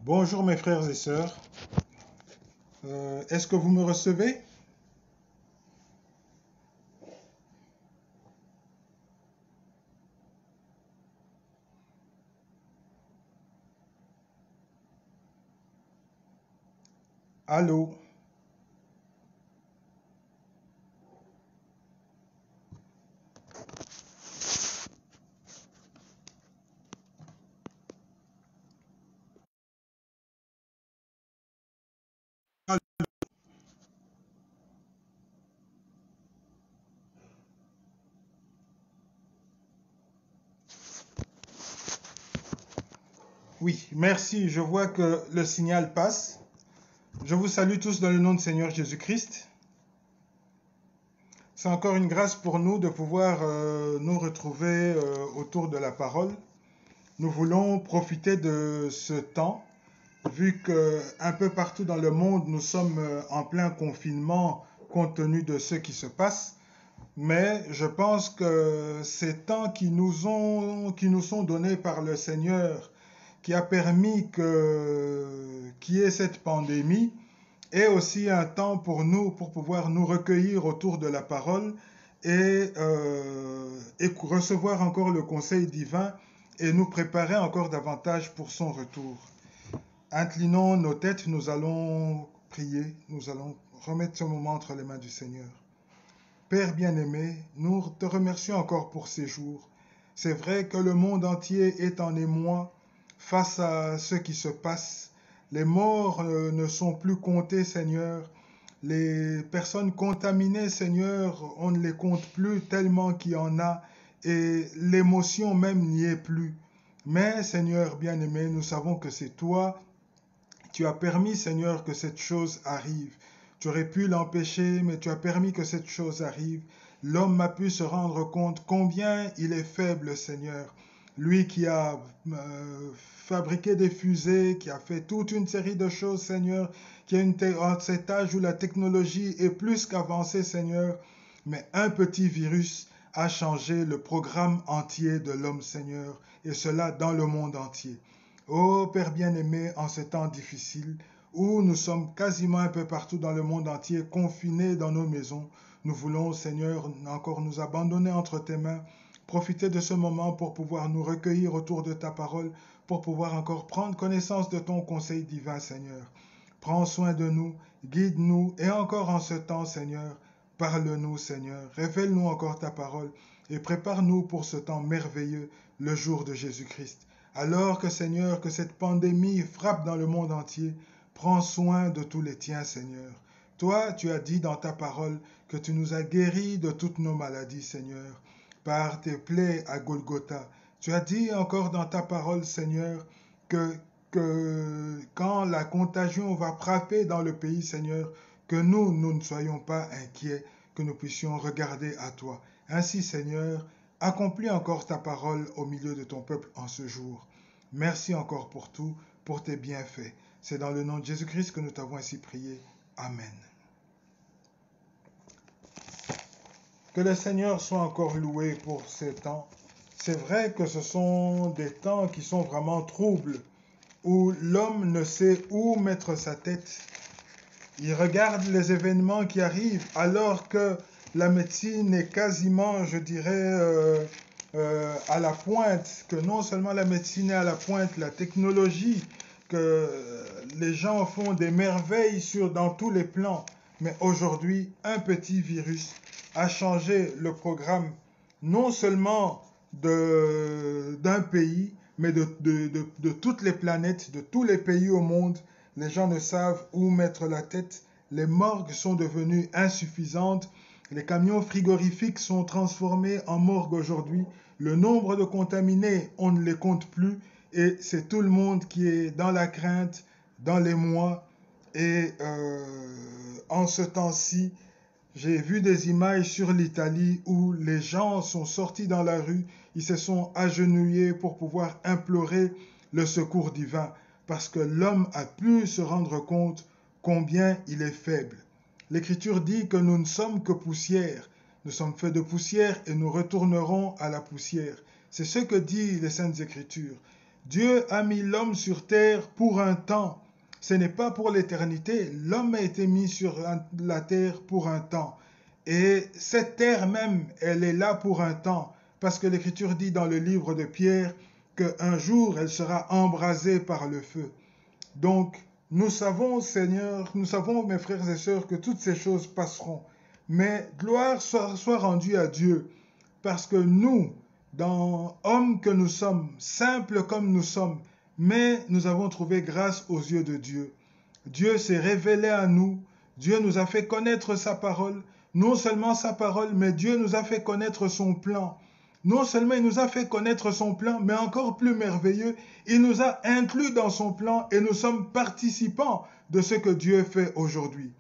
Bonjour mes frères et sœurs. Est-ce que vous me recevez? Allô? Oui, merci. Je vois que le signal passe. Je vous salue tous dans le nom du Seigneur Jésus-Christ. C'est encore une grâce pour nous de pouvoir nous retrouver autour de la parole. Nous voulons profiter de ce temps, vu que un peu partout dans le monde, nous sommes en plein confinement compte tenu de ce qui se passe. Mais je pense que ces temps qui nous sont donnés par le Seigneur, qui a permis qu'il y ait cette pandémie, est aussi un temps pour nous, pour pouvoir nous recueillir autour de la parole et recevoir encore le conseil divin et nous préparer encore davantage pour son retour. Inclinons nos têtes, nous allons prier, nous allons remettre ce moment entre les mains du Seigneur. Père bien-aimé, nous te remercions encore pour ces jours. C'est vrai que le monde entier est en émoi face à ce qui se passe. Les morts ne sont plus comptés, Seigneur. Les personnes contaminées, Seigneur, on ne les compte plus tellement qu'il y en a et l'émotion même n'y est plus. Mais, Seigneur bien-aimé, nous savons que c'est toi. Tu as permis, Seigneur, que cette chose arrive. Tu aurais pu l'empêcher, mais tu as permis que cette chose arrive. L'homme a pu se rendre compte combien il est faible, Seigneur. Lui qui a fabriqué des fusées, qui a fait toute une série de choses, Seigneur, qui a en cet âge où la technologie est plus qu'avancée, Seigneur, mais un petit virus a changé le programme entier de l'homme, Seigneur, et cela dans le monde entier. Ô Père bien-aimé, en ces temps difficiles, où nous sommes quasiment un peu partout dans le monde entier, confinés dans nos maisons, nous voulons, Seigneur, encore nous abandonner entre tes mains, profiter de ce moment pour pouvoir nous recueillir autour de ta parole, pour pouvoir encore prendre connaissance de ton conseil divin, Seigneur. Prends soin de nous, guide-nous, et encore en ce temps, Seigneur, parle-nous, Seigneur, révèle-nous encore ta parole, et prépare-nous pour ce temps merveilleux, le jour de Jésus-Christ. Alors que, Seigneur, que cette pandémie frappe dans le monde entier, prends soin de tous les tiens, Seigneur. Toi, tu as dit dans ta parole que tu nous as guéris de toutes nos maladies, Seigneur, par tes plaies à Golgotha. Tu as dit encore dans ta parole, Seigneur, que quand la contagion va frapper dans le pays, Seigneur, que nous ne soyons pas inquiets, que nous puissions regarder à toi. Ainsi, Seigneur, accomplis encore ta parole au milieu de ton peuple en ce jour. Merci encore pour tout, pour tes bienfaits. C'est dans le nom de Jésus-Christ que nous t'avons ainsi prié. Amen. Que le Seigneur soit encore loué pour ces temps. C'est vrai que ce sont des temps qui sont vraiment troubles, où l'homme ne sait où mettre sa tête. Il regarde les événements qui arrivent alors que la médecine est quasiment, je dirais, à la pointe, que non seulement la médecine est à la pointe, la technologie, que les gens font des merveilles dans tous les plans. Mais aujourd'hui, un petit virus a changé le programme non seulement d'un pays, mais de toutes les planètes, de tous les pays au monde. Les gens ne savent où mettre la tête. Les morgues sont devenues insuffisantes. Les camions frigorifiques sont transformés en morgues aujourd'hui. Le nombre de contaminés, on ne les compte plus. Et c'est tout le monde qui est dans la crainte, dans l'émoi. Et en ce temps-ci, j'ai vu des images sur l'Italie où les gens sont sortis dans la rue, ils se sont agenouillés pour pouvoir implorer le secours divin, parce que l'homme a pu se rendre compte combien il est faible. L'Écriture dit que nous ne sommes que poussière, nous sommes faits de poussière et nous retournerons à la poussière. C'est ce que disent les Saintes Écritures. Dieu a mis l'homme sur terre pour un temps. Ce n'est pas pour l'éternité. L'homme a été mis sur la terre pour un temps. Et cette terre même, elle est là pour un temps. Parce que l'Écriture dit dans le livre de Pierre qu'un jour, elle sera embrasée par le feu. Donc, nous savons, Seigneur, nous savons, mes frères et sœurs, que toutes ces choses passeront. Mais gloire soit rendue à Dieu. Parce que nous, dans hommes que nous sommes, simples comme nous sommes, mais nous avons trouvé grâce aux yeux de Dieu. Dieu s'est révélé à nous, Dieu nous a fait connaître sa parole, non seulement sa parole, mais Dieu nous a fait connaître son plan. Non seulement il nous a fait connaître son plan, mais encore plus merveilleux, il nous a inclus dans son plan et nous sommes participants de ce que Dieu fait aujourd'hui.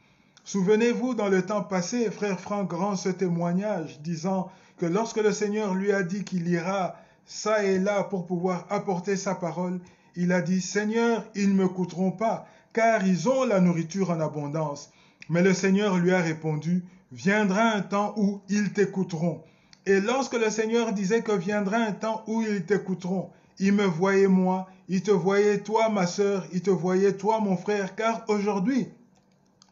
Souvenez-vous, dans le temps passé, frère Franck rend ce témoignage disant que lorsque le Seigneur lui a dit qu'il ira ça et là pour pouvoir apporter sa parole, il a dit « Seigneur, ils ne me coûteront pas, car ils ont la nourriture en abondance. » Mais le Seigneur lui a répondu « Viendra un temps où ils t'écouteront. » Et lorsque le Seigneur disait que viendra un temps où ils t'écouteront, il me voyait moi, il te voyait toi ma sœur, il te voyait toi mon frère, car aujourd'hui,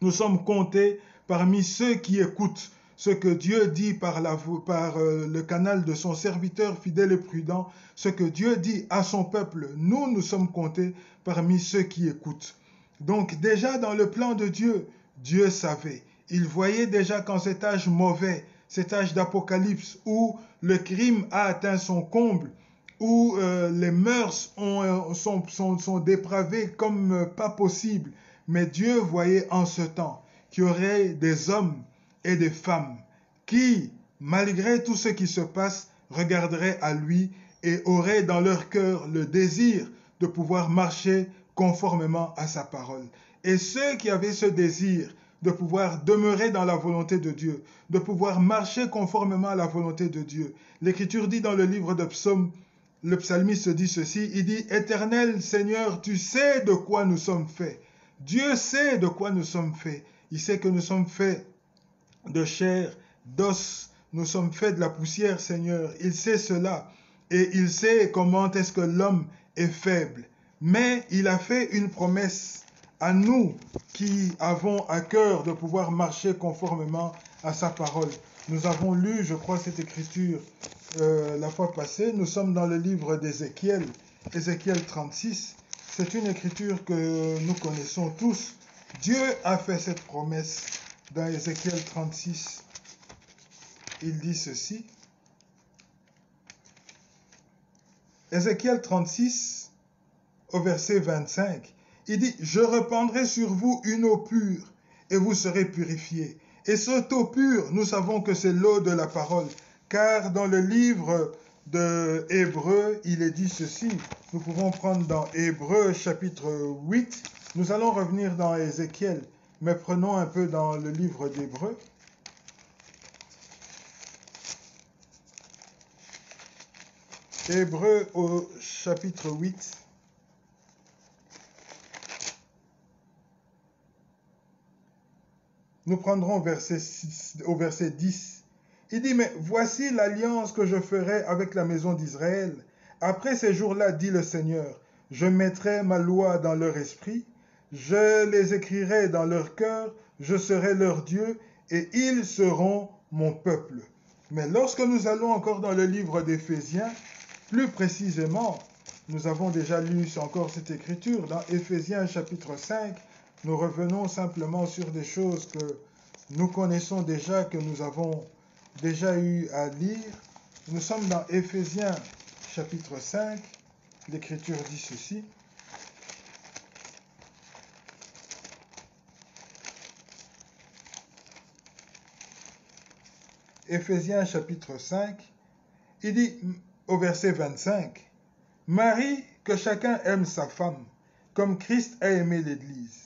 nous sommes comptés parmi ceux qui écoutent ce que Dieu dit par le canal de son serviteur fidèle et prudent, ce que Dieu dit à son peuple. Nous sommes comptés parmi ceux qui écoutent. Donc déjà dans le plan de Dieu, Dieu savait. Il voyait déjà qu'en cet âge mauvais, cet âge d'Apocalypse où le crime a atteint son comble, où les mœurs sont dépravées comme pas possible, mais Dieu voyait en ce temps qu'il y aurait des hommes et des femmes qui, malgré tout ce qui se passe, regarderaient à lui et auraient dans leur cœur le désir de pouvoir marcher conformément à sa parole. Et ceux qui avaient ce désir de pouvoir demeurer dans la volonté de Dieu, de pouvoir marcher conformément à la volonté de Dieu. L'Écriture dit dans le livre de Psaume, le psalmiste dit ceci, il dit « Éternel Seigneur, tu sais de quoi nous sommes faits. » Dieu sait de quoi nous sommes faits. Il sait que nous sommes faits de chair, d'os. Nous sommes faits de la poussière, Seigneur. Il sait cela. Et il sait comment est-ce que l'homme est faible. Mais il a fait une promesse à nous qui avons à cœur de pouvoir marcher conformément à sa parole. Nous avons lu, je crois, cette écriture la fois passée. Nous sommes dans le livre d'Ézéchiel, Ézéchiel 36. C'est une écriture que nous connaissons tous. Dieu a fait cette promesse dans Ézéchiel 36. Il dit ceci. Ézéchiel 36, au verset 25. Il dit, « Je répandrai sur vous une eau pure, et vous serez purifiés. » Et cette eau pure, nous savons que c'est l'eau de la parole, car dans le livre de Hébreux, il est dit ceci. Nous pouvons prendre dans Hébreux chapitre 8. Nous allons revenir dans Ézéchiel, mais prenons un peu dans le livre d'Hébreux. Hébreux au chapitre 8. Nous prendrons au verset 10. Il dit, « Mais voici l'alliance que je ferai avec la maison d'Israël. Après ces jours-là, dit le Seigneur, je mettrai ma loi dans leur esprit, je les écrirai dans leur cœur, je serai leur Dieu, et ils seront mon peuple. » Mais lorsque nous allons encore dans le livre d'Éphésiens, plus précisément, nous avons déjà lu encore cette écriture, dans Éphésiens chapitre 5, nous revenons simplement sur des choses que nous connaissons déjà, que nous avons déjà eu à lire. Nous sommes dans Éphésiens chapitre 5. L'Écriture dit ceci. Éphésiens chapitre 5. Il dit au verset 25, « Marie, que chacun aime sa femme, comme Christ a aimé l'Église.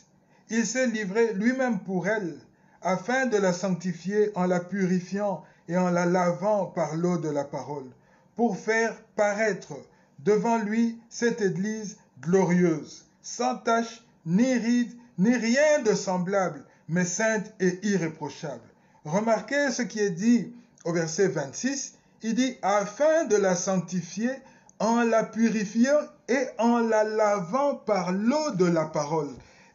Il s'est livré lui-même pour elle, afin de la sanctifier en la purifiant et en la lavant par l'eau de la parole, pour faire paraître devant lui cette Église glorieuse, sans tache, ni ride, ni rien de semblable, mais sainte et irréprochable. » Remarquez ce qui est dit au verset 26, il dit « afin de la sanctifier en la purifiant et en la lavant par l'eau de la parole.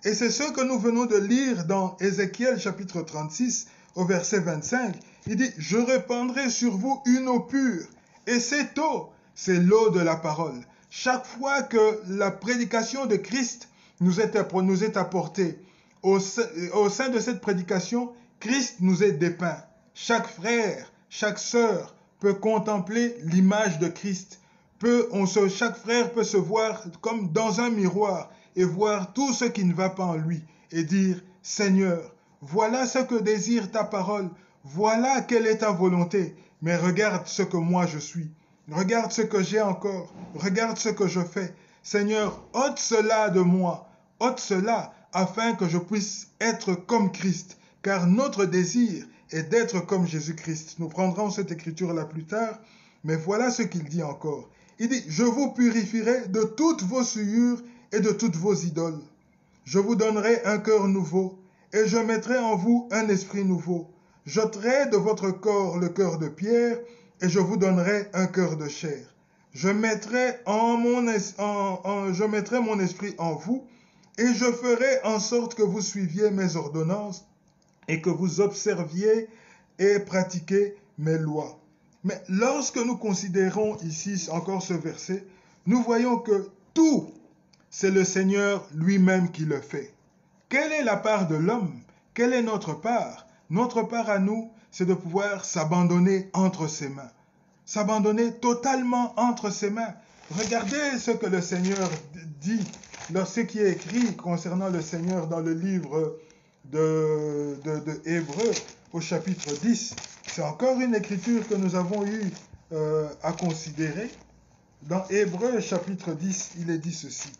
Et c'est ce que nous venons de lire dans Ézéchiel chapitre 36 au verset 25. Il dit, je répandrai sur vous une eau pure. Et cette eau, c'est l'eau de la parole. Chaque fois que la prédication de Christ nous est apportée, au sein de cette prédication, Christ nous est dépeint. Chaque frère, chaque sœur peut contempler l'image de Christ. Chaque frère peut se voir comme dans un miroir et voir tout ce qui ne va pas en lui et dire, Seigneur, voilà ce que désire ta parole, voilà quelle est ta volonté, mais regarde ce que moi je suis, regarde ce que j'ai encore, regarde ce que je fais. Seigneur, ôte cela de moi, ôte cela afin que je puisse être comme Christ, car notre désir est d'être comme Jésus-Christ. Nous prendrons cette écriture-là plus tard, mais voilà ce qu'il dit encore. Il dit, je vous purifierai de toutes vos souillures et de toutes vos idoles. Je vous donnerai un cœur nouveau, et je mettrai en vous un esprit nouveau. J'ôterai de votre corps le cœur de pierre, et je vous donnerai un cœur de chair. Je mettrai mon esprit en vous, et je ferai en sorte que vous suiviez mes ordonnances, et que vous observiez et pratiquiez mes lois. Mais lorsque nous considérons ici encore ce verset, nous voyons que tout, c'est le Seigneur lui-même qui le fait. Quelle est la part de l'homme? Quelle est notre part? Notre part à nous, c'est de pouvoir s'abandonner entre ses mains. S'abandonner totalement entre ses mains. Regardez ce que le Seigneur dit, ce qui est écrit concernant le Seigneur dans le livre de Hébreux au chapitre 10. C'est encore une écriture que nous avons eu à considérer. Dans Hébreux chapitre 10, il est dit ceci.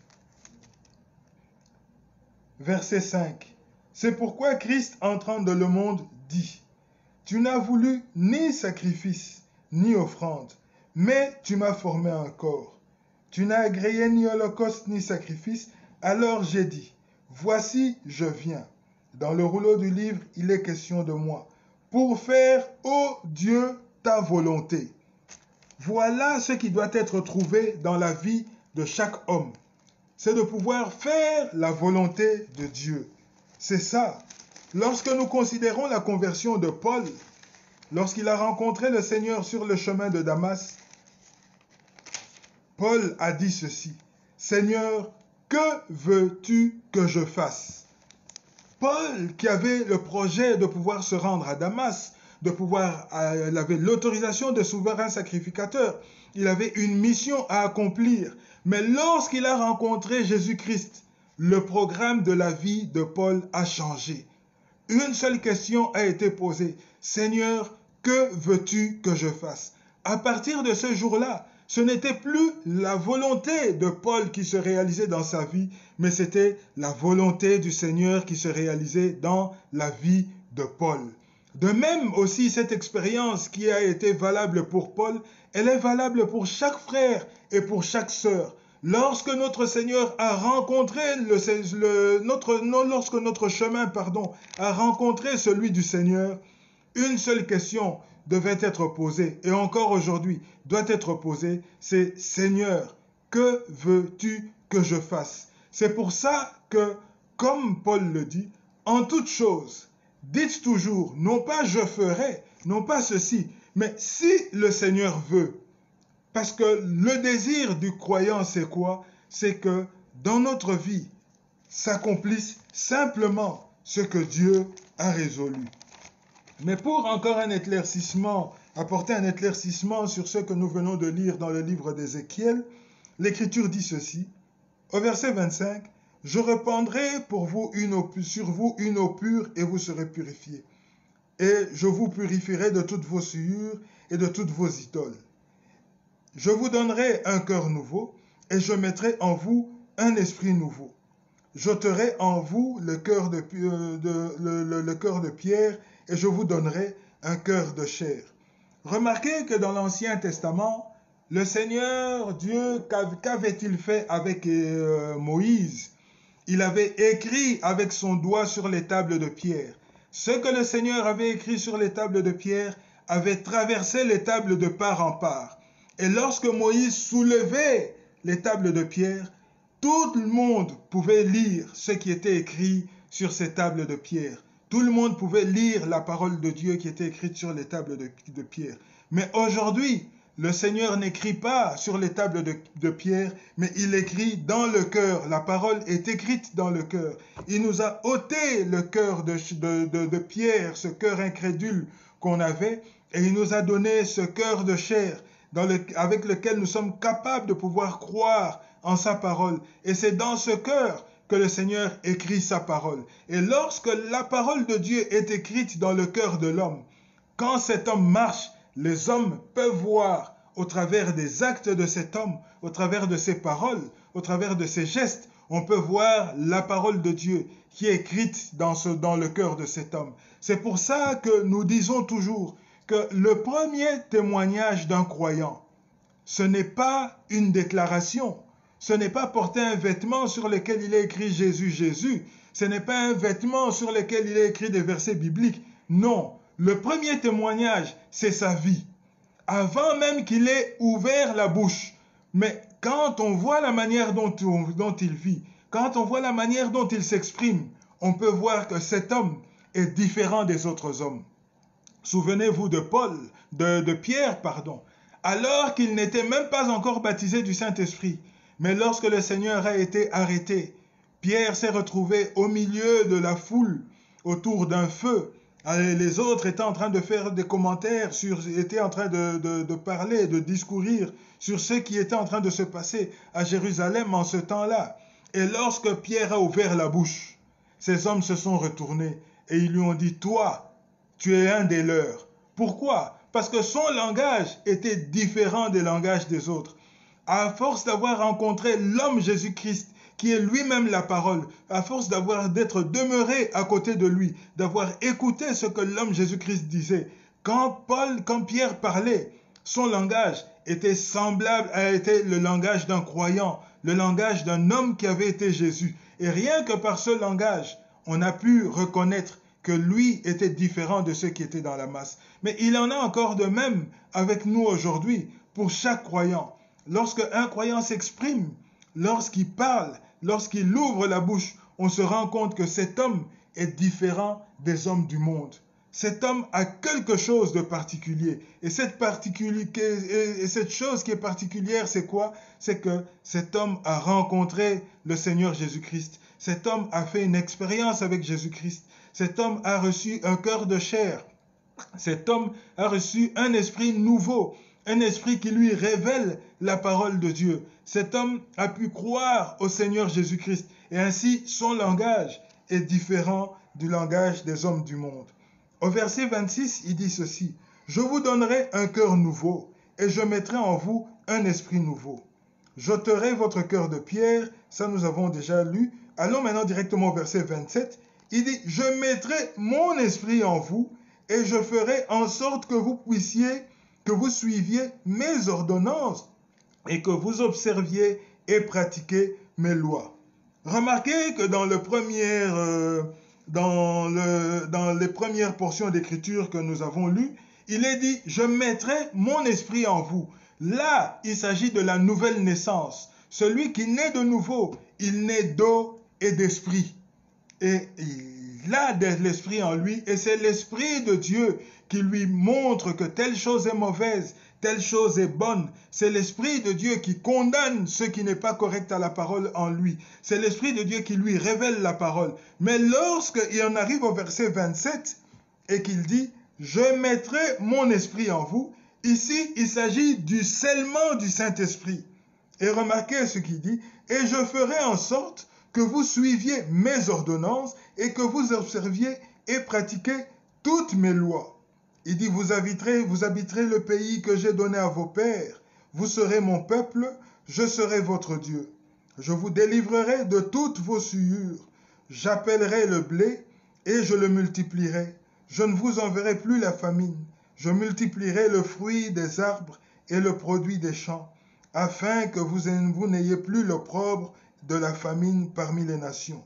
Verset 5. C'est pourquoi Christ entrant dans le monde dit, tu n'as voulu ni sacrifice, ni offrande, mais tu m'as formé un corps. Tu n'as agréé ni holocauste, ni sacrifice, alors j'ai dit, voici, je viens. Dans le rouleau du livre, il est question de moi, pour faire, ô Dieu, ta volonté. Voilà ce qui doit être trouvé dans la vie de chaque homme. C'est de pouvoir faire la volonté de Dieu. C'est ça. Lorsque nous considérons la conversion de Paul, lorsqu'il a rencontré le Seigneur sur le chemin de Damas, Paul a dit ceci, « Seigneur, que veux-tu que je fasse ?» Paul, qui avait le projet de pouvoir se rendre à Damas, il avait l'autorisation de souverain sacrificateur, il avait une mission à accomplir. Mais lorsqu'il a rencontré Jésus-Christ, le programme de la vie de Paul a changé. Une seule question a été posée. Seigneur, que veux-tu que je fasse? À partir de ce jour-là, ce n'était plus la volonté de Paul qui se réalisait dans sa vie, mais c'était la volonté du Seigneur qui se réalisait dans la vie de Paul. De même aussi, cette expérience qui a été valable pour Paul, elle est valable pour chaque frère et pour chaque sœur. Lorsque notre Seigneur a rencontré lorsque notre chemin, a rencontré celui du Seigneur, une seule question devait être posée, et encore aujourd'hui doit être posée, c'est Seigneur, que veux-tu que je fasse? C'est pour ça que, comme Paul le dit, en toute chose, dites toujours, non pas je ferai, non pas ceci, mais si le Seigneur veut. Parce que le désir du croyant, c'est quoi? C'est que dans notre vie, s'accomplisse simplement ce que Dieu a résolu. Mais pour encore apporter un éclaircissement sur ce que nous venons de lire dans le livre d'Ézéchiel, l'Écriture dit ceci, au verset 25, « Je répandrai sur vous une eau pure et vous serez purifiés. Et je vous purifierai de toutes vos souillures et de toutes vos idoles. Je vous donnerai un cœur nouveau et je mettrai en vous un esprit nouveau. J'ôterai en vous le cœur de pierre et je vous donnerai un cœur de chair. » Remarquez que dans l'Ancien Testament, le Seigneur Dieu, qu'avait-il fait avec Moïse? Il avait écrit avec son doigt sur les tables de pierre. Ce que le Seigneur avait écrit sur les tables de pierre avait traversé les tables de part en part. Et lorsque Moïse soulevait les tables de pierre, tout le monde pouvait lire ce qui était écrit sur ces tables de pierre. Tout le monde pouvait lire la parole de Dieu qui était écrite sur les tables de pierre. Mais aujourd'hui, le Seigneur n'écrit pas sur les tables de pierre, mais il écrit dans le cœur. La parole est écrite dans le cœur. Il nous a ôté le cœur de pierre, ce cœur incrédule qu'on avait, et il nous a donné ce cœur de chair avec lequel nous sommes capables de pouvoir croire en sa parole. Et c'est dans ce cœur que le Seigneur écrit sa parole. Et lorsque la parole de Dieu est écrite dans le cœur de l'homme, quand cet homme marche, les hommes peuvent voir au travers des actes de cet homme, au travers de ses paroles, au travers de ses gestes, on peut voir la parole de Dieu qui est écrite dans le cœur de cet homme. C'est pour ça que nous disons toujours que le premier témoignage d'un croyant, ce n'est pas une déclaration, ce n'est pas porter un vêtement sur lequel il est écrit Jésus, Jésus, ce n'est pas un vêtement sur lequel il est écrit des versets bibliques. Non, le premier témoignage, c'est sa vie. Avant même qu'il ait ouvert la bouche. Mais quand on voit la manière dont il vit, quand on voit la manière dont il s'exprime, on peut voir que cet homme est différent des autres hommes. Souvenez-vous de Pierre, alors qu'il n'était même pas encore baptisé du Saint-Esprit. Mais lorsque le Seigneur a été arrêté, Pierre s'est retrouvé au milieu de la foule, autour d'un feu. Les autres étaient en train de faire des commentaires, étaient en train de parler, de discourir sur ce qui était en train de se passer à Jérusalem en ce temps-là. Et lorsque Pierre a ouvert la bouche, ces hommes se sont retournés et ils lui ont dit, toi, tu es un des leurs. Pourquoi? Parce que son langage était différent des langages des autres. À force d'avoir rencontré l'homme Jésus-Christ, qui est lui-même la parole, à force d'être demeuré à côté de lui, d'avoir écouté ce que l'homme Jésus-Christ disait, quand Pierre parlait, son langage était semblable le langage d'un croyant, le langage d'un homme qui avait été Jésus. Et rien que par ce langage, on a pu reconnaître que lui était différent de ceux qui étaient dans la masse. Mais il en a encore de même avec nous aujourd'hui, pour chaque croyant. Lorsque un croyant s'exprime, lorsqu'il parle, lorsqu'il ouvre la bouche, on se rend compte que cet homme est différent des hommes du monde. Cet homme a quelque chose de particulier. Et cette chose qui est particulière, c'est quoi? C'est que cet homme a rencontré le Seigneur Jésus-Christ. Cet homme a fait une expérience avec Jésus-Christ. Cet homme a reçu un cœur de chair. Cet homme a reçu un esprit nouveau, un esprit qui lui révèle la parole de Dieu. Cet homme a pu croire au Seigneur Jésus-Christ et ainsi son langage est différent du langage des hommes du monde. Au verset 26, il dit ceci, « Je vous donnerai un cœur nouveau et je mettrai en vous un esprit nouveau. J'ôterai votre cœur de pierre. » Ça, nous avons déjà lu. Allons maintenant directement au verset 27. Il dit, « Je mettrai mon esprit en vous et je ferai en sorte que vous suiviez mes ordonnances et que vous observiez et pratiquiez mes lois. » Remarquez que dans les premières portions d'écriture que nous avons lues, il est dit « Je mettrai mon esprit en vous ». Là, il s'agit de la nouvelle naissance. Celui qui naît de nouveau, il naît d'eau et d'esprit. Et il a de l'esprit en lui, et c'est l'esprit de Dieu qui lui montre que telle chose est mauvaise, telle chose est bonne. C'est l'esprit de Dieu qui condamne ce qui n'est pas correct à la parole en lui. C'est l'esprit de Dieu qui lui révèle la parole. Mais lorsqu'il en arrive au verset 27 et qu'il dit « Je mettrai mon esprit en vous », ici il s'agit du scellement du Saint-Esprit. Et remarquez ce qu'il dit « Et je ferai en sorte que vous suiviez mes ordonnances et que vous observiez et pratiquiez toutes mes lois. » Il dit, vous habiterez le pays que j'ai donné à vos pères. Vous serez mon peuple, je serai votre Dieu. Je vous délivrerai de toutes vos souillures. J'appellerai le blé et je le multiplierai. Je ne vous enverrai plus la famine. Je multiplierai le fruit des arbres et le produit des champs, afin que vous n'ayez plus l'opprobre de la famine parmi les nations.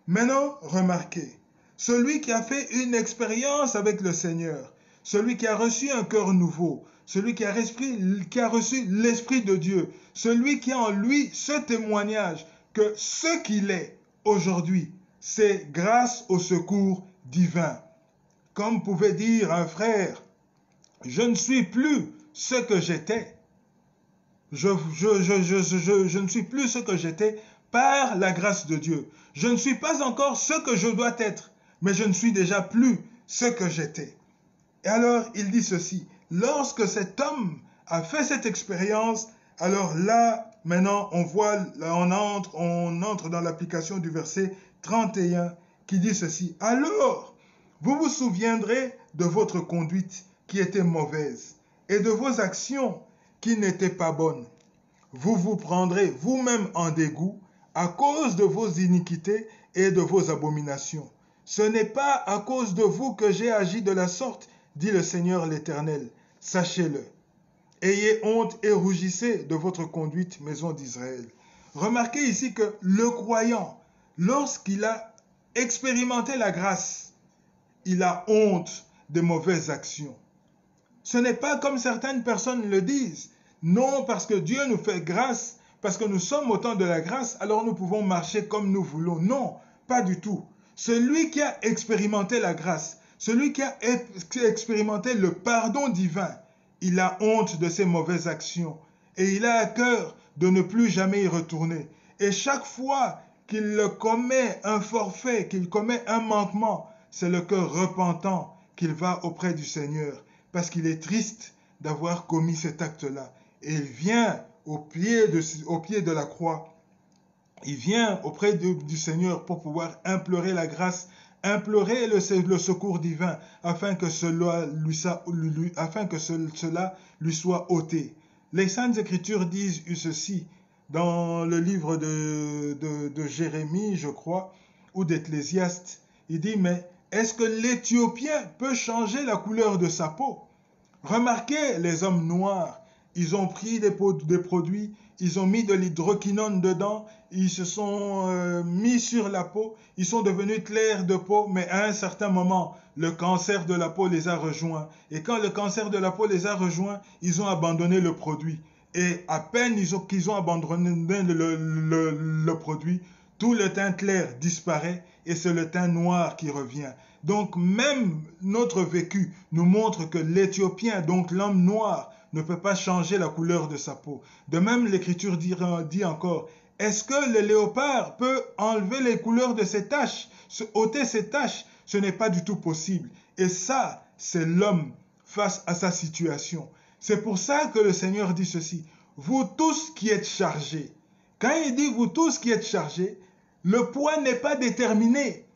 Maintenant, remarquez, celui qui a fait une expérience avec le Seigneur, celui qui a reçu un cœur nouveau, celui qui a reçu l'Esprit de Dieu, celui qui a en lui ce témoignage que ce qu'il est aujourd'hui, c'est grâce au secours divin. Comme pouvait dire un frère, je ne suis plus ce que j'étais. Je ne suis plus ce que j'étais par la grâce de Dieu. Je ne suis pas encore ce que je dois être, mais je ne suis déjà plus ce que j'étais. Et alors, il dit ceci, lorsque cet homme a fait cette expérience, alors là, maintenant, on entre dans l'application du verset 31 qui dit ceci. Alors, vous vous souviendrez de votre conduite qui était mauvaise et de vos actions qui n'étaient pas bonnes. Vous vous prendrez vous-même en dégoût à cause de vos iniquités et de vos abominations. Ce n'est pas à cause de vous que j'ai agi de la sorte, dit le Seigneur l'Éternel. Sachez-le. Ayez honte et rougissez de votre conduite, maison d'Israël. Remarquez ici que le croyant, lorsqu'il a expérimenté la grâce, il a honte des mauvaises actions. Ce n'est pas comme certaines personnes le disent. Non, parce que Dieu nous fait grâce, parce que nous sommes au temps de la grâce, alors nous pouvons marcher comme nous voulons. Non, pas du tout. Celui qui a expérimenté la grâce, celui qui a expérimenté le pardon divin, il a honte de ses mauvaises actions et il a à cœur de ne plus jamais y retourner. Et chaque fois qu'il commet un forfait, qu'il commet un manquement, c'est le cœur repentant qu'il va auprès du Seigneur parce qu'il est triste d'avoir commis cet acte-là. Et il vient au pied de la croix. Il vient auprès du Seigneur pour pouvoir implorer la grâce, implorer le secours divin afin que cela lui soit ôté. Les Saintes Écritures disent ceci dans le livre de Jérémie, je crois, ou d'Ecclésiaste. Il dit, mais est-ce que l'Éthiopien peut changer la couleur de sa peau? Remarquez les hommes noirs. Ils ont pris des produits, ils ont mis de l'hydroquinone dedans, ils se sont mis sur la peau, ils sont devenus clairs de peau, mais à un certain moment, le cancer de la peau les a rejoints. Et quand le cancer de la peau les a rejoints, ils ont abandonné le produit. Et à peine qu'ils ont abandonné le produit, tout le teint clair disparaît et c'est le teint noir qui revient. Donc même notre vécu nous montre que l'Éthiopien, donc l'homme noir, ne peut pas changer la couleur de sa peau. De même, l'Écriture dit encore, est-ce que le léopard peut enlever les couleurs de ses taches, ôter ses taches? Ce n'est pas du tout possible. Et ça, c'est l'homme face à sa situation. C'est pour ça que le Seigneur dit ceci, vous tous qui êtes chargés. Quand il dit vous tous qui êtes chargés, le poids n'est pas déterminé.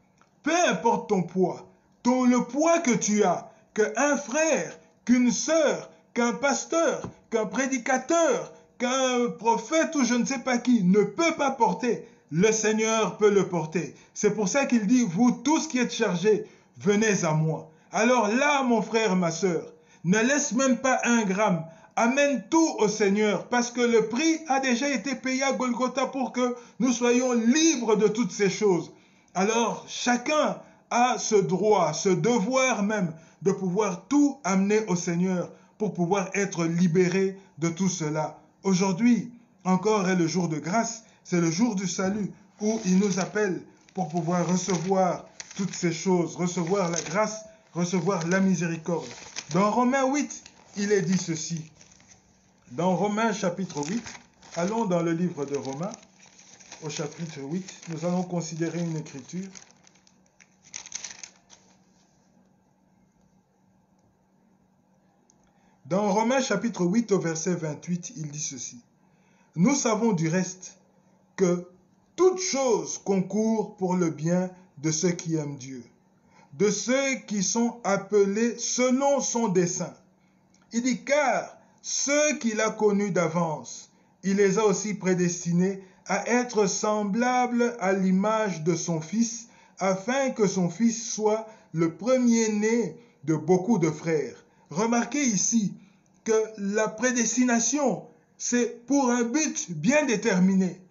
Peu importe ton poids, le poids que tu as, qu'un frère, qu'une sœur, qu'un pasteur, qu'un prédicateur, qu'un prophète ou je ne sais pas qui ne peut pas porter, le Seigneur peut le porter. C'est pour ça qu'il dit, vous tous qui êtes chargés, venez à moi. Alors là, mon frère, ma sœur, ne laisse même pas 1 gramme. Amène tout au Seigneur parce que le prix a déjà été payé à Golgotha pour que nous soyons libres de toutes ces choses. Alors, chacun a ce droit, ce devoir même de pouvoir tout amener au Seigneur pour pouvoir être libéré de tout cela. Aujourd'hui, encore est le jour de grâce, c'est le jour du salut où il nous appelle pour pouvoir recevoir toutes ces choses, recevoir la grâce, recevoir la miséricorde. Dans Romains 8, il est dit ceci. Dans Romains chapitre 8, allons dans le livre de Romains, au chapitre 8, nous allons considérer une écriture. Dans Romains chapitre 8 au verset 28, il dit ceci. Nous savons du reste que toute chose concourt pour le bien de ceux qui aiment Dieu, de ceux qui sont appelés selon son dessein. Il dit car ceux qu'il a connus d'avance, il les a aussi prédestinés à être semblables à l'image de son Fils, afin que son Fils soit le premier-né de beaucoup de frères. Remarquez ici que la prédestination, c'est pour un but bien déterminé.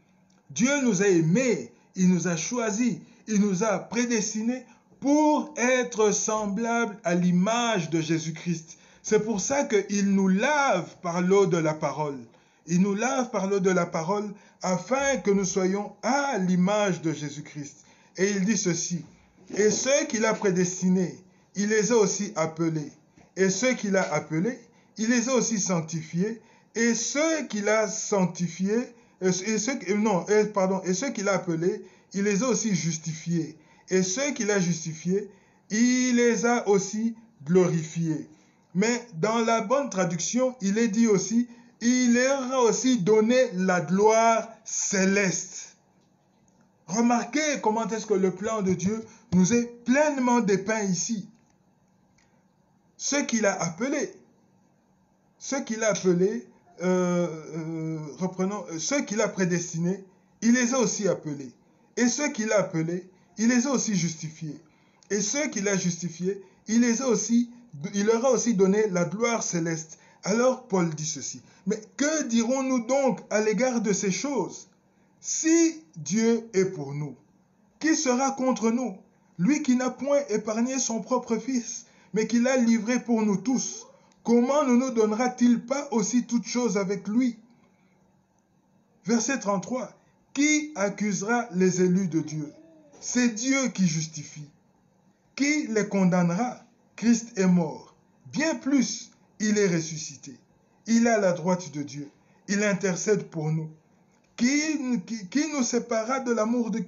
Dieu nous a aimés, il nous a choisis, il nous a prédestinés pour être semblables à l'image de Jésus-Christ. C'est pour ça qu'il nous lave par l'eau de la parole. Il nous lave par l'eau de la parole afin que nous soyons à l'image de Jésus-Christ. Et il dit ceci, « Et ceux qu'il a prédestinés, il les a aussi appelés. Et ceux qu'il a appelés, il les a aussi sanctifiés. Et ceux qu'il a sanctifiés, et ceux qu'il a appelés, il les a aussi justifiés. Et ceux qu'il a justifiés, il les a aussi glorifiés. » Mais dans la bonne traduction, il est dit aussi, il leur a aussi donné la gloire céleste. Remarquez comment est-ce que le plan de Dieu nous est pleinement dépeint ici. Ceux qu'il a appelés, ceux qu'il a prédestinés, il les a aussi appelés. Et ceux qu'il a appelés, il les a aussi justifiés. Et ceux qu'il a justifiés, il leur a aussi donné la gloire céleste. Alors Paul dit ceci. Mais que dirons-nous donc à l'égard de ces choses? Si Dieu est pour nous, qui sera contre nous? Lui qui n'a point épargné son propre Fils, mais qui l'a livré pour nous tous, comment ne nous donnera-t-il pas aussi toutes choses avec lui? Verset 33. Qui accusera les élus de Dieu? C'est Dieu qui justifie. Qui les condamnera? Christ est mort. Bien plus, il est ressuscité. Il est à la droite de Dieu. Il intercède pour nous. Qui nous séparera de l'amour de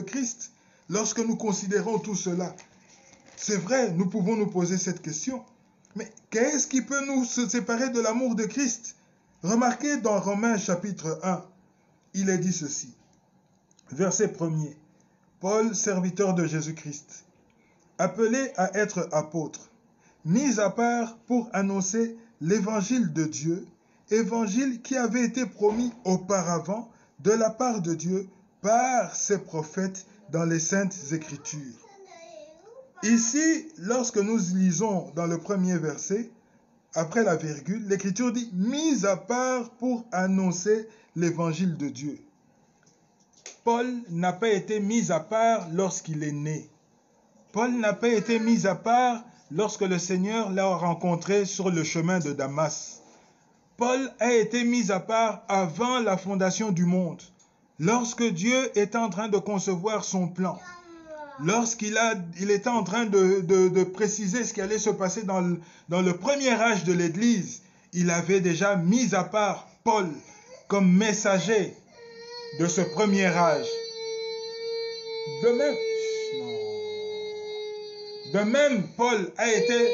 Christ lorsque nous considérons tout cela? C'est vrai, nous pouvons nous poser cette question. Mais qu'est-ce qui peut nous séparer de l'amour de Christ? Remarquez dans Romains chapitre 1, il est dit ceci. Verset 1er. Paul, serviteur de Jésus-Christ, appelé à être apôtre, mis à part pour annoncer l'évangile de Dieu, évangile qui avait été promis auparavant de la part de Dieu par ses prophètes dans les saintes Écritures. Ici, lorsque nous lisons dans le premier verset, après la virgule, l'Écriture dit « mis à part pour annoncer l'évangile de Dieu ». Paul n'a pas été mis à part lorsqu'il est né. Paul n'a pas été mis à part lorsque le Seigneur l'a rencontré sur le chemin de Damas. Paul a été mis à part avant la fondation du monde, lorsque Dieu était en train de concevoir son plan, lorsqu'il était en train de préciser ce qui allait se passer dans le premier âge de l'Église. Il avait déjà mis à part Paul comme messager de ce premier âge. De même, Paul a été...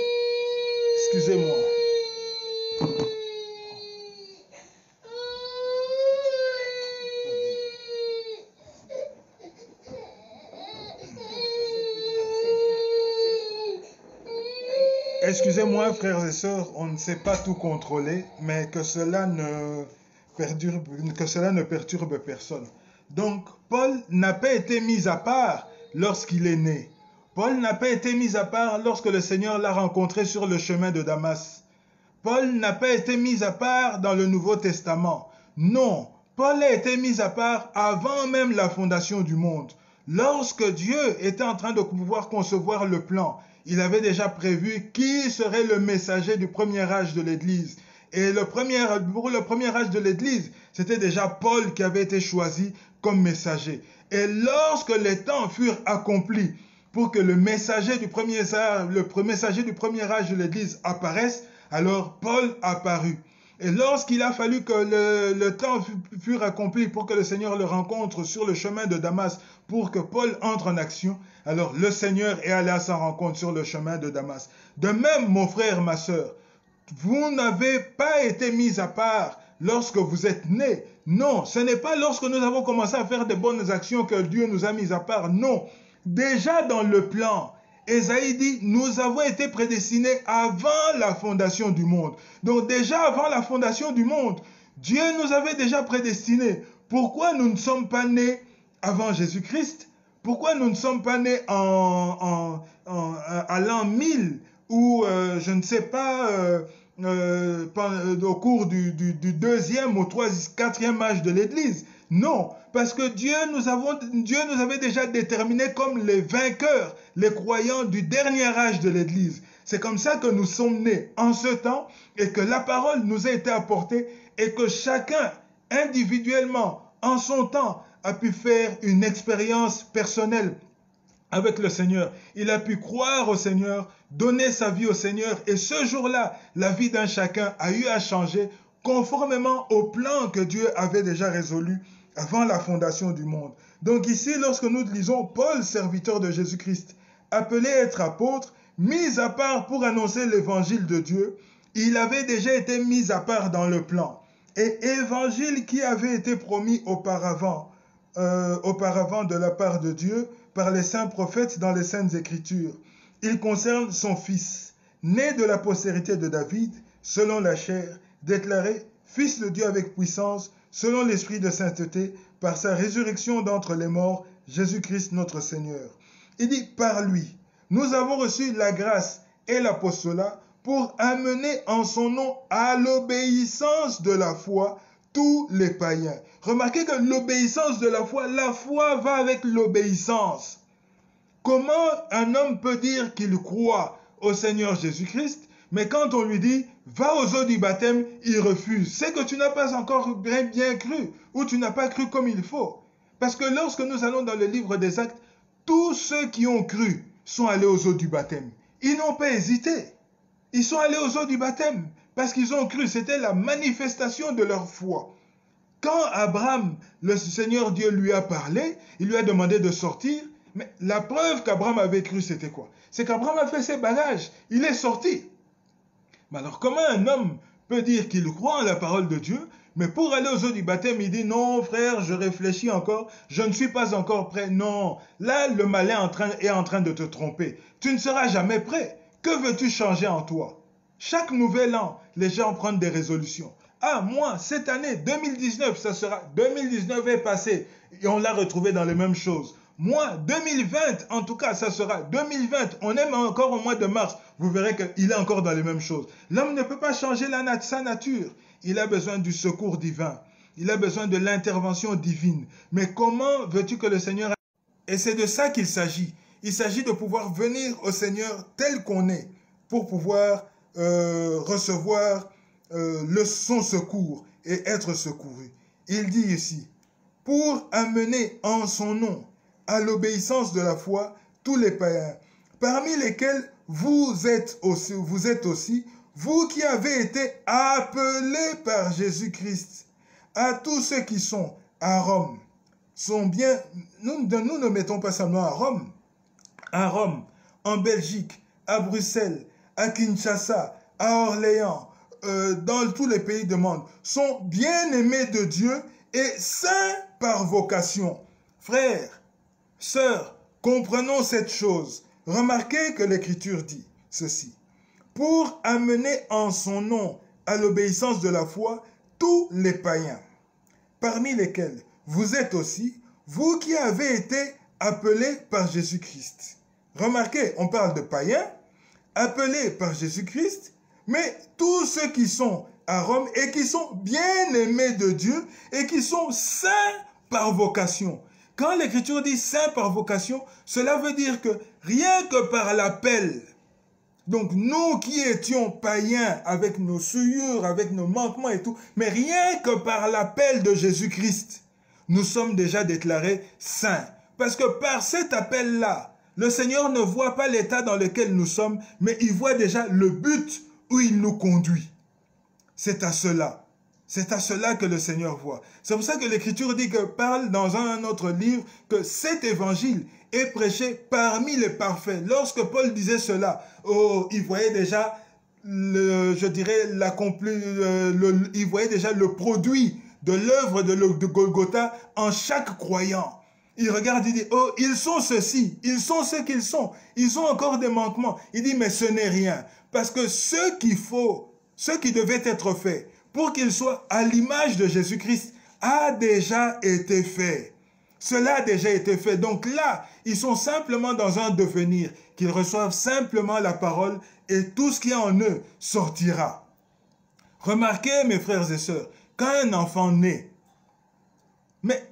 Excusez-moi. Excusez-moi, frères et sœurs, on ne sait pas tout contrôler, mais que cela ne perturbe personne. Donc, Paul n'a pas été mis à part lorsqu'il est né. Paul n'a pas été mis à part lorsque le Seigneur l'a rencontré sur le chemin de Damas. Paul n'a pas été mis à part dans le Nouveau Testament. Non, Paul a été mis à part avant même la fondation du monde. Lorsque Dieu était en train de pouvoir concevoir le plan, il avait déjà prévu qui serait le messager du premier âge de l'Église. Et pour le premier âge de l'Église, c'était déjà Paul qui avait été choisi comme messager. Et lorsque les temps furent accomplis pour que le messager du premier âge de l'Église apparaisse, alors Paul apparut. Et lorsqu'il a fallu que le temps fût accompli pour que le Seigneur le rencontre sur le chemin de Damas, pour que Paul entre en action, alors le Seigneur est allé à sa rencontre sur le chemin de Damas. De même, mon frère, ma sœur, vous n'avez pas été mis à part lorsque vous êtes nés. Non, ce n'est pas lorsque nous avons commencé à faire de bonnes actions que Dieu nous a mis à part. Non, déjà dans le plan, Ésaïe dit, nous avons été prédestinés avant la fondation du monde. Donc déjà avant la fondation du monde, Dieu nous avait déjà prédestinés. Pourquoi nous ne sommes pas nés avant Jésus-Christ? Pourquoi nous ne sommes pas nés à l'an 1000 ou je ne sais pas, au cours du deuxième ou quatrième âge de l'Église? Non, parce que Dieu nous avait déjà déterminés comme les vainqueurs, les croyants du dernier âge de l'Église. C'est comme ça que nous sommes nés en ce temps et que la parole nous a été apportée et que chacun, individuellement, en son temps, a pu faire une expérience personnelle avec le Seigneur. Il a pu croire au Seigneur, donner sa vie au Seigneur et ce jour-là, la vie d'un chacun a eu à changer conformément au plan que Dieu avait déjà résolu avant la fondation du monde. Donc ici, lorsque nous lisons Paul, serviteur de Jésus-Christ, appelé à être apôtre, mis à part pour annoncer l'évangile de Dieu, il avait déjà été mis à part dans le plan. Et évangile qui avait été promis auparavant de la part de Dieu par les saints prophètes dans les saintes écritures. Il concerne son fils, né de la postérité de David, selon la chair, déclaré fils de Dieu avec puissance, selon l'esprit de sainteté, par sa résurrection d'entre les morts, Jésus-Christ notre Seigneur. Il dit, par lui, nous avons reçu la grâce et l'apostolat pour amener en son nom à l'obéissance de la foi tous les païens. Remarquez que l'obéissance de la foi va avec l'obéissance. Comment un homme peut dire qu'il croit au Seigneur Jésus-Christ, mais quand on lui dit « va aux eaux du baptême », il refuse. C'est que tu n'as pas encore bien cru, ou tu n'as pas cru comme il faut. Parce que lorsque nous allons dans le livre des Actes, tous ceux qui ont cru sont allés aux eaux du baptême. Ils n'ont pas hésité. Ils sont allés aux eaux du baptême parce qu'ils ont cru. C'était la manifestation de leur foi. Quand Abraham, le Seigneur Dieu lui a parlé, il lui a demandé de sortir. Mais la preuve qu'Abraham avait cru, c'était quoi? C'est qu'Abraham a fait ses bagages. Il est sorti. Mais alors, comment un homme peut dire qu'il croit en la parole de Dieu, mais pour aller aux eaux du baptême, il dit, non, frère, je réfléchis encore, je ne suis pas encore prêt. Non, là, le malin est en train de te tromper. Tu ne seras jamais prêt. Que veux-tu changer en toi? Chaque nouvel an, les gens prennent des résolutions. Ah, moi, cette année, 2019, ça sera... 2019 est passé et on l'a retrouvé dans les mêmes choses. Moi, 2020, en tout cas, ça sera 2020. On est encore au mois de mars. Vous verrez qu'il est encore dans les mêmes choses. L'homme ne peut pas changer sa nature. Il a besoin du secours divin. Il a besoin de l'intervention divine. Mais comment veux-tu que le Seigneur... Et c'est de ça qu'il s'agit. Il s'agit de pouvoir venir au Seigneur tel qu'on est pour pouvoir recevoir son secours et être secouru. Il dit ici, pour amener en son nom à l'obéissance de la foi tous les païens, parmi lesquels vous êtes aussi, vous qui avez été appelés par Jésus-Christ, à tous ceux qui sont à Rome, sont bien, nous ne mettons pas seulement à Rome, en Belgique, à Bruxelles, à Kinshasa, à Orléans, dans tous les pays du monde, sont bien aimés de Dieu et saints par vocation. Frères, sœurs, comprenons cette chose. Remarquez que l'Écriture dit ceci. Pour amener en son nom à l'obéissance de la foi tous les païens, parmi lesquels vous êtes aussi, vous qui avez été appelés par Jésus-Christ. Remarquez, on parle de païens, appelés par Jésus-Christ, mais tous ceux qui sont à Rome et qui sont bien aimés de Dieu et qui sont saints par vocation. Quand l'Écriture dit saints par vocation, cela veut dire que rien que par l'appel, donc nous qui étions païens avec nos souillures, avec nos manquements et tout, mais rien que par l'appel de Jésus-Christ, nous sommes déjà déclarés saints. Parce que par cet appel-là, le Seigneur ne voit pas l'état dans lequel nous sommes, mais il voit déjà le but où il nous conduit. C'est à cela que le Seigneur voit. C'est pour ça que l'Écriture dit que parle dans un autre livre que cet évangile est prêché parmi les parfaits. Lorsque Paul disait cela, il voyait déjà il voyait déjà le produit de l'œuvre de Golgotha en chaque croyant. Il regarde, il dit, oh, ils sont ceci, ils sont ce qu'ils sont, ils ont encore des manquements. Il dit, mais ce n'est rien. Parce que ce qui devait être fait pour qu'il soit à l'image de Jésus-Christ a déjà été fait. Cela a déjà été fait. Donc là, ils sont simplement dans un devenir, qu'ils reçoivent simplement la parole et tout ce qui est en eux sortira. Remarquez, mes frères et sœurs, quand un enfant naît, mais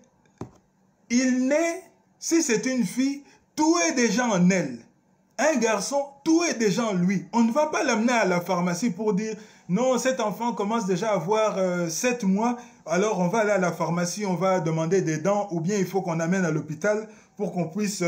il naît, si c'est une fille, tout est déjà en elle. Un garçon, tout est déjà en lui. On ne va pas l'amener à la pharmacie pour dire non, cet enfant commence déjà à avoir 7 mois, alors on va aller à la pharmacie, on va demander des dents, ou bien il faut qu'on amène à l'hôpital pour qu'on puisse